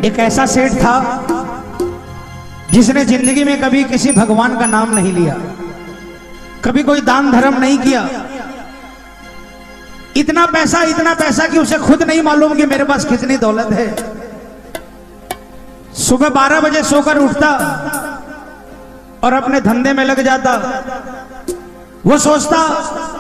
एक ऐसा सेठ था जिसने जिंदगी में कभी किसी भगवान का नाम नहीं लिया, कभी कोई दान धर्म नहीं किया। इतना पैसा कि उसे खुद नहीं मालूम कि मेरे पास कितनी दौलत है। सुबह 12 बजे सोकर उठता और अपने धंधे में लग जाता। वो सोचता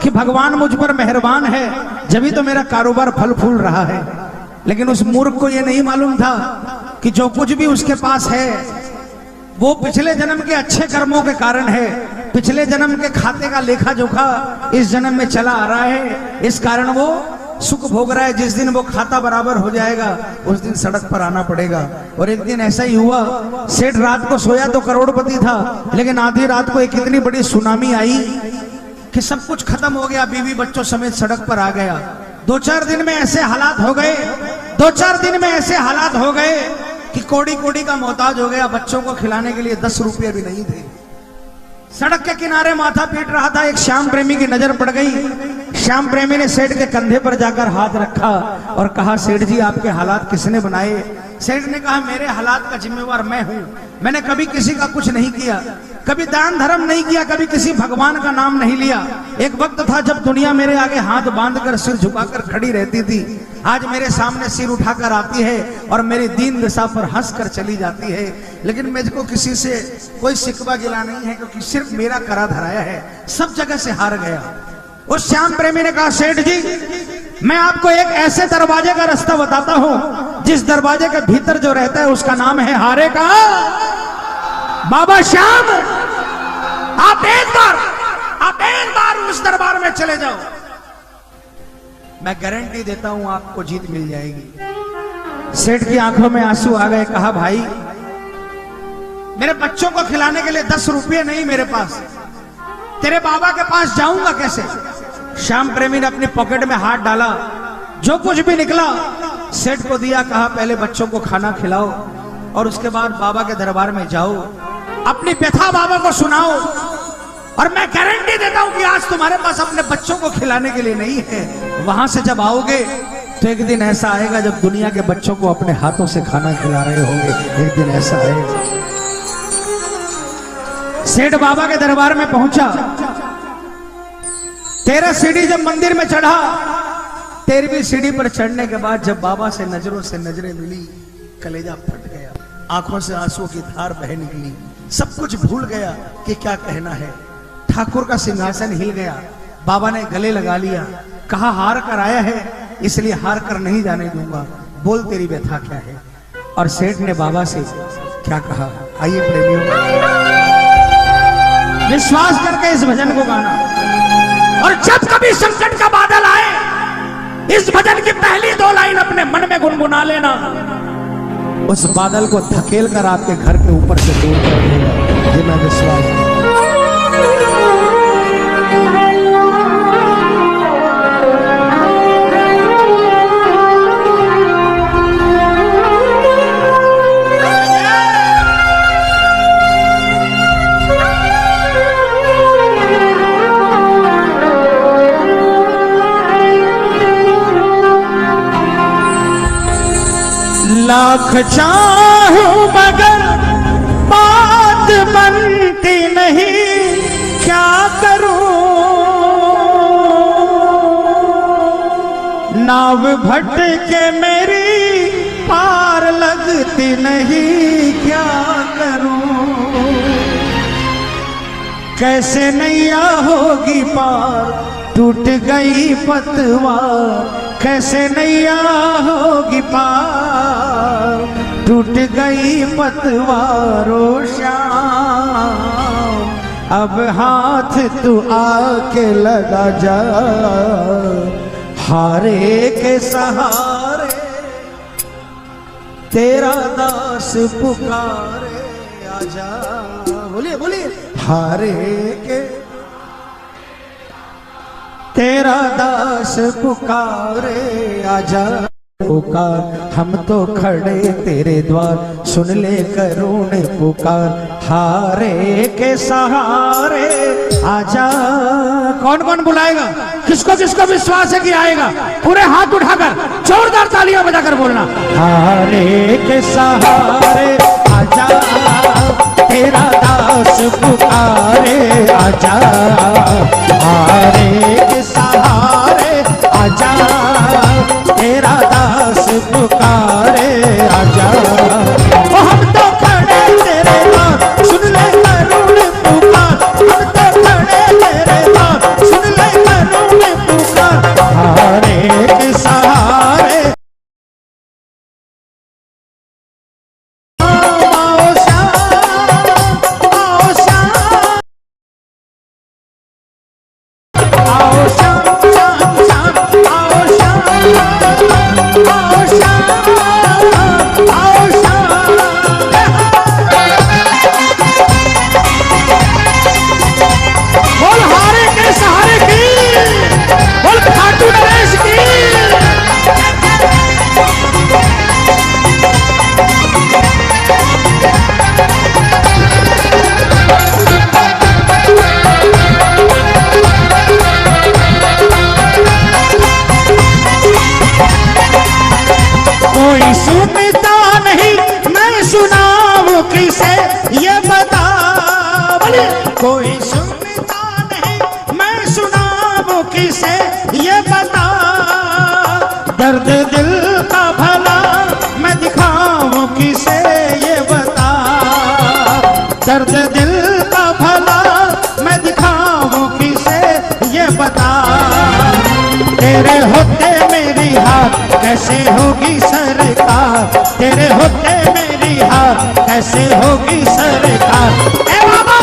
कि भगवान मुझ पर मेहरबान है, जभी तो मेरा कारोबार फल फूल रहा है। लेकिन उस मूर्ख को यह नहीं मालूम था कि जो कुछ भी उसके पास है वो पिछले जन्म के अच्छे कर्मों के कारण है। पिछले जन्म के खाते का लेखा जोखा इस जन्म में चला आ रहा है, इस कारण वो सुख भोग रहा है। जिस दिन वो खाता बराबर हो जाएगा उस दिन सड़क पर आना पड़ेगा। और एक दिन ऐसा ही हुआ, सेठ रात को सोया तो करोड़पति था, लेकिन आधी रात को एक इतनी बड़ी सुनामी आई कि सब कुछ खत्म हो गया, बीवी बच्चों समेत सड़क पर आ गया। 2-4 दिन में ऐसे हालात हो गए कि कोड़ी का मोहताज हो गया। बच्चों को खिलाने के लिए 10 रुपये भी नहीं थे। सड़क के किनारे माथा पीट रहा था, एक श्याम प्रेमी की नजर पड़ गई। श्याम प्रेमी ने सेठ के कंधे पर जाकर हाथ रखा और कहा, सेठ जी आपके हालात किसने बनाए? सेठ ने कहा, मेरे हालात का जिम्मेवार मैं हूं। मैंने कभी किसी का कुछ नहीं किया, कभी दान धर्म नहीं किया, कभी किसी भगवान का नाम नहीं लिया। एक वक्त था जब दुनिया मेरे आगे हाथ बांधकर सिर झुकाकर खड़ी रहती थी। आज मेरे सामने सिर उठाकर आती है और मेरी दीन दशा पर हंसकर चली जाती है। लेकिन मुझको किसी से कोई शिकवा गिला नहीं है, क्योंकि सिर्फ मेरा करा धराया है, सब जगह से हार गया। उस श्याम प्रेमी ने कहा, सेठ जी मैं आपको एक ऐसे दरवाजे का रास्ता बताता हूं जिस दरवाजे के भीतर जो रहता है उसका नाम है हारे का बाबा श्याम। आप एक बार उस दरबार में चले जाओ, मैं गारंटी देता हूं आपको जीत मिल जाएगी। सेठ की आंखों में आंसू आ गए। कहा, भाई मेरे बच्चों को खिलाने के लिए 10 रुपये नहीं मेरे पास, तेरे बाबा के पास जाऊंगा कैसे? श्याम प्रेमी ने अपनी पॉकेट में हाथ डाला, जो कुछ भी निकला सेठ को दिया। कहा, पहले बच्चों को खाना खिलाओ और उसके बाद बाबा के दरबार में जाओ, अपनी व्यथा बाबा को सुनाओ, और मैं गारंटी देता हूं कि आज तुम्हारे पास अपने बच्चों को खिलाने के लिए नहीं है। वहां से जब आओगे तो एक दिन ऐसा आएगा जब दुनिया के बच्चों को अपने हाथों से खाना खिला रहे होंगे। एक दिन ऐसा आएगा। सेठ बाबा के दरबार में पहुंचा। 13 सीढ़ी जब मंदिर में चढ़ा, 13वीं सीढ़ी पर चढ़ने के बाद जब बाबा से नजरों से नजरें मिली, कलेजा फट गया, आंखों से आंसुओं की धार बह निकली। सब कुछ भूल गया कि क्या कहना है। ठाकुर का सिंहासन हिल गया। बाबा ने गले लगा लिया। कहा, हार कर आया है इसलिए हार कर नहीं जाने दूंगा, बोल तेरी व्यथा क्या है? और सेठ ने बाबा से क्या कहा, आइए प्रेमियों विश्वास करके इस भजन को गाना। और जब कभी संकट का बादल आए, इस भजन की पहली 2 लाइन अपने मन में गुनगुना लेना, उस बादल को धकेल कर आपके घर के ऊपर से दूर कर देगा। ये मैं विश्वास लाख चाहूं मगर बात बनती नहीं, क्या करूं नाव भटके मेरी पार लगती नहीं, क्या करूं कैसे नैया होगी पार, टूट गई पतवार, कैसे नैया होगी पार, टूट गई पतवारो श्याम, अब हाथ तू आके लगा जा, हारे के सहारे तेरा दास पुकारे आजा। बोलिए बोलिए, हारे के तेरा दास पुकारे आजा, पुकार हम तो खड़े तेरे द्वार, सुन ले करुण पुकार, हारे के सहारे आजा। कौन कौन बुलाएगा? किसको किसको विश्वास है कि आएगा, पूरे हाथ उठाकर जोरदार तालियां बजाकर बोलना। हारे के सहारे आजा, तेरा दास पुकारे आजा, हारे के सहारे आजा, तेरा दास पुकारे आजा। ओ हम तो खड़े तेरे पास, सुन ले करुण पुकार, हम तो खड़े तेरे पास, सुन ले करुण पुकार। हारे के सहारे आओ श्याम, आओ श्याम, आओ श्याम, श्याम श्याम, आओ श्याम, आओ श्याम, आओ श्याम। बोल हारे के सहारे की, बोल खाटू नरेश की। कोई सुनता नहीं, मैं सुनाऊं किसे ये बता। कोई सुनता नहीं, मैं सुनाऊं किसे ये बता। दर्द दिल का भला मैं दिखाऊं किसे ये बता। दर्द दिल का भला मैं दिखाऊं किसे ये बता। तेरे होते मेरी हाथ कैसे होगी सरकार, तेरे होते मेरी हाथ कैसे होगी सरकार। ए बाबा,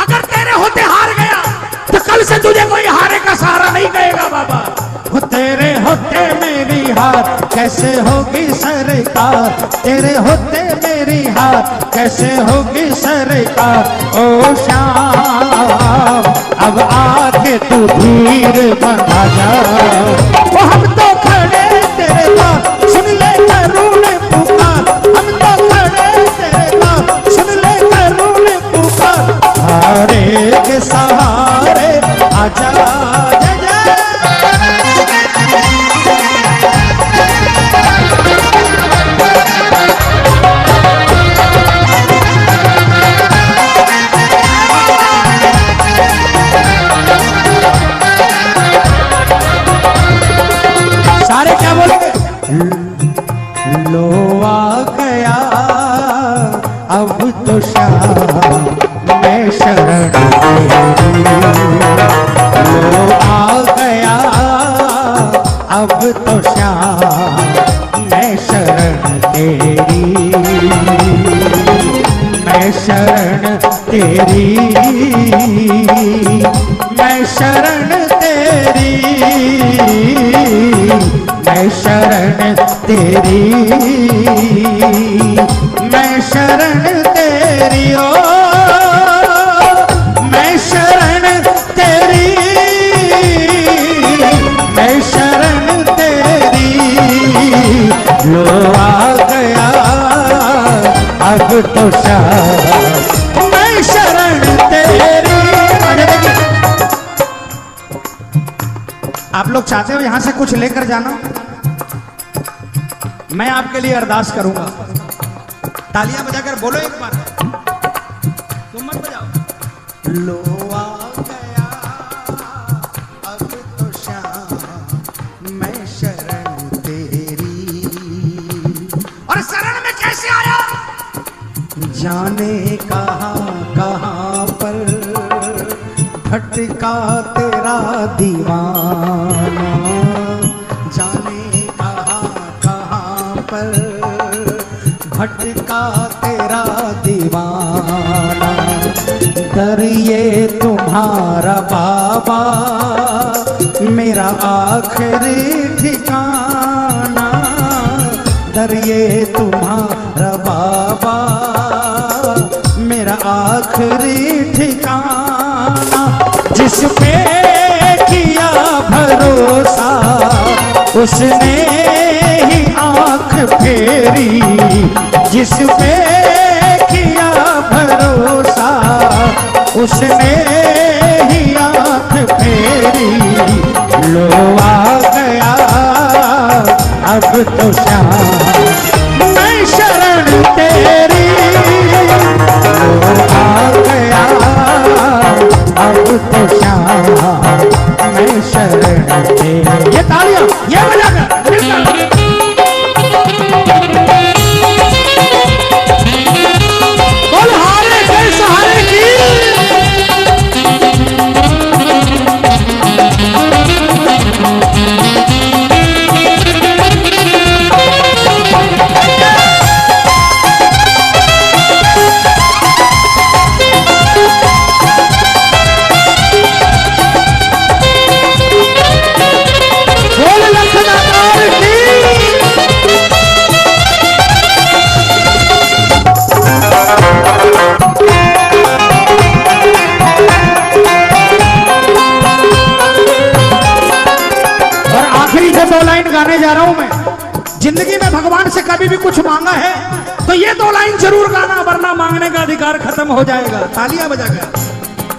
अगर तेरे होते हार गया तो कल से तुझे कोई हारे का सहारा नहीं कहेगा बाबा। वो तेरे होते मेरी हाथ कैसे होगी सरकार, तेरे होते मेरी हाथ कैसे होगी सरकार। ओ श्याम अब आके तू धीर बना जा। वो हम तो खड़े तेरे पास, सुन ले करुण पुकार, हम तो खड़े तेरे पास, सुन ले करुण पुकार। हारे के सहारे आजा, जय जय। सारे क्या बोलेंगे? लो आ गया अब तो श्याम मैं शरण तेरी। लो आ गया अब तो श्याम मैं शरण तेरी, मैं शरण तेरी, मैं शरण तेरी, मैं शरण तेरी, मैं शरण तेरी। ओ मैं शरण तेरी, मैं शरण तेरी। लो आ गया अब तो श्याम मैं शरण तेरी। आप लोग चाहते हो यहां से कुछ लेकर जाना, मैं आपके लिए अरदास करूंगा। तालियां बजाकर बोलो एक बार, तुम मत बजाओ। लो आ गया अब तो श्याम मैं शरण तेरी। और शरण में कैसे आया? जाने कहां पर भटका तेरा दीवाना, जाने कहां पर भटका तेरा दीवाना। दर ये तुम्हारा बाबा मेरा आखिरी ठिकाना, दर ये तुम्हारा बाबा मेरा आखिरी ठिकाना। जिस पे किया भरोसा उसने ही आंख फेरी, जिस पे किया भरोसा उसने ही आंख फेरी। जा रहा हूं मैं, जिंदगी में भगवान से कभी भी कुछ मांगा है तो ये 2 लाइन जरूर गाना, वरना मांगने का अधिकार खत्म हो जाएगा। तालियां बजाकर।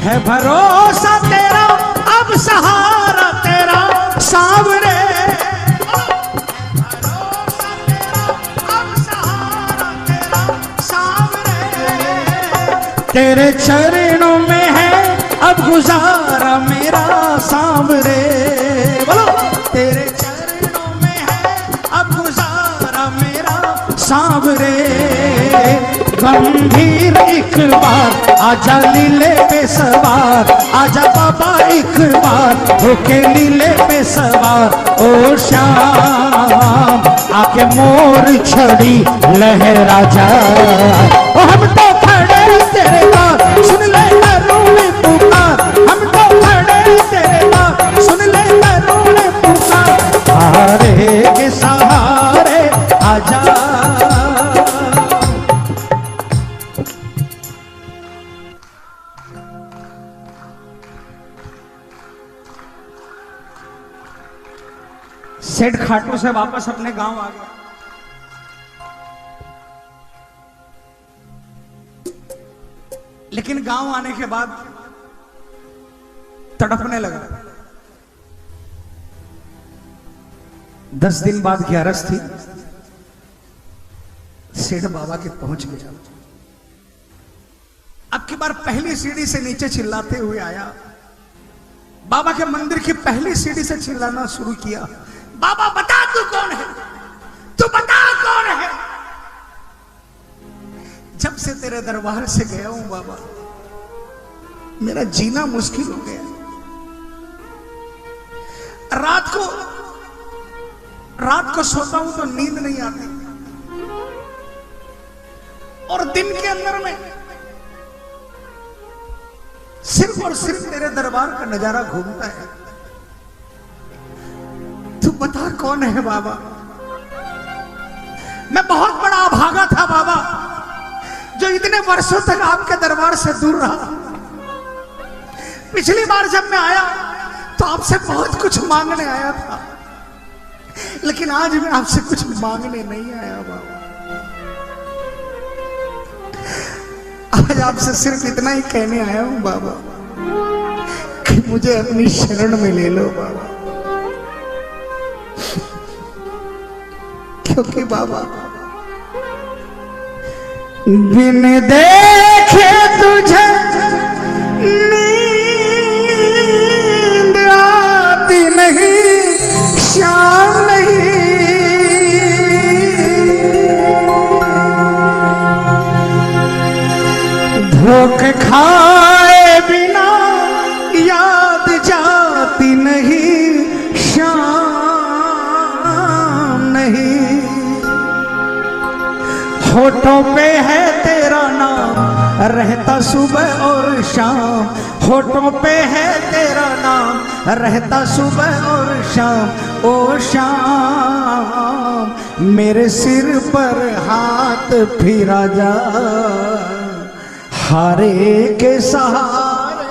है भरोसा तेरा अब सहारा तेरा सांवरे, तेरे चरणों में है अब गुजारा मेरा सांवरे। बोलो, तेरे चरणों में है अब गुजारा मेरा सांवरे। गंभीर एक बार आजा लीले पे सवार, आजा बाबा एक बार होके लीले पे सवार। ओ श्याम आके मोर छड़ी लहरा जा, ओ हम तो खड़े तेरे पास सुन ले करूँ पुकार, हम तो खड़े तेरे पास सुन ले करूँ पुकार। सहारे के सहारे आजा, सेठ खाटू से वापस अपने गांव आ गया। लेकिन गांव आने के बाद तड़पने लगा। 10 दिन बाद 11 थी, सेठ बाबा के पहुंच गया। अब की बार पहली सीढ़ी से नीचे चिल्लाते हुए आया, बाबा के मंदिर की पहली सीढ़ी से चिल्लाना शुरू किया, बाबा बता तू कौन है, तू बता कौन है। जब से तेरे दरबार से गया हूं बाबा, मेरा जीना मुश्किल हो गया। रात को सोता हूं तो नींद नहीं आती, और दिन के अंदर में सिर्फ और सिर्फ तेरे दरबार का नजारा घूमता है। तू बता कौन है बाबा। मैं बहुत बड़ा अभागा था बाबा, जो इतने वर्षों तक आपके दरबार से दूर रहा। पिछली बार जब मैं आया तो आपसे बहुत कुछ मांगने आया था, लेकिन आज मैं आपसे कुछ मांगने नहीं आया बाबा। आज आपसे सिर्फ इतना ही कहने आया हूं बाबा कि मुझे अपनी शरण में ले लो बाबा। क्योंकि बाबा बिन देखे तुझे नींद आती नहीं, शाम नहीं। धोखे खाए बिना याद जाती नहीं, शाम नहीं। होठों पे है तेरा नाम रहता सुबह और शाम, होठों पे है तेरा नाम रहता सुबह और शाम। ओ शाम मेरे सिर पर हाथ फिरा जा, हारे के सहारे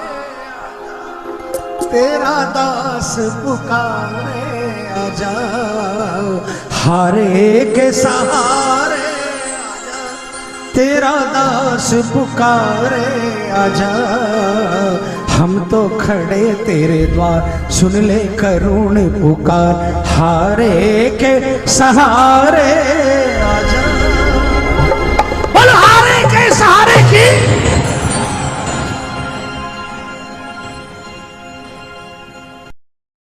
तेरा दास पुकारे आजा, हारे के सहारे तेरा दास पुकारे आजा। हम तो खड़े तेरे द्वार सुन ले करुण पुकार, हारे के सहारे आजा। बोल हारे के सहारे की